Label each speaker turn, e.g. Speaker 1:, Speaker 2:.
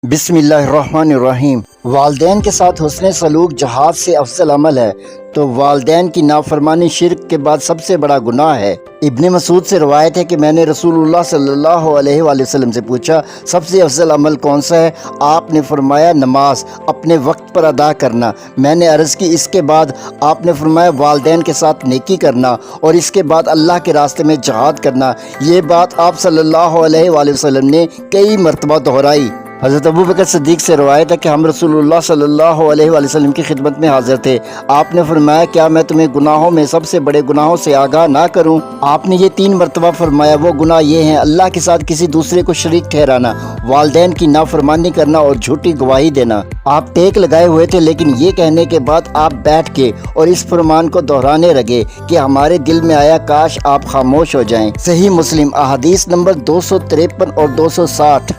Speaker 1: बिस्मिल्लाहिर्रहमानिर्रहीम। वालदैन के साथ हुस्न सलूक जहाद से अफजल अमल है, तो वालदैन की नाफरमानी शिर्क के बाद सबसे बड़ा गुनाह है। इब्ने मसूद से रवायत है कि मैंने रसूलुल्लाह सल्लल्लाहु अलैहि वसल्लम से पूछा, सबसे अफजल अमल कौन सा है? आपने फरमाया, नमाज अपने वक्त पर अदा करना। मैंने अर्ज़ की, इसके बाद? आपने फरमाया, वालदैन के साथ नेकी करना और इसके बाद अल्लाह के रास्ते में जहाद करना। ये बात आप सल्लल्लाहु अलैहि वसल्लम ने कई मरतबा दोहराई। हज़रत अबू बकर सिद्दीक़ से रवायत है कि हम रसूलुल्लाह सल्लल्लाहु अलैहि वसल्लम की खिदमत में हाजिर थे। आपने फरमाया, क्या मैं तुम्हें गुनाहों में सबसे बड़े गुनाहों से आगाह ना करूं? आपने ये 3 मरतबा फरमाया। वो गुनाह ये हैं: अल्लाह के साथ किसी दूसरे को शरीक ठहराना, वालदैन की नाफरमानी करना और झूठी गवाही देना। आप टेक लगाए हुए थे, लेकिन ये कहने के बाद आप बैठ के और इस फरमान को दोहराने लगे कि हमारे दिल में आया काश आप खामोश हो जाएं। सही मुस्लिम अहादीस नंबर 253 और 260।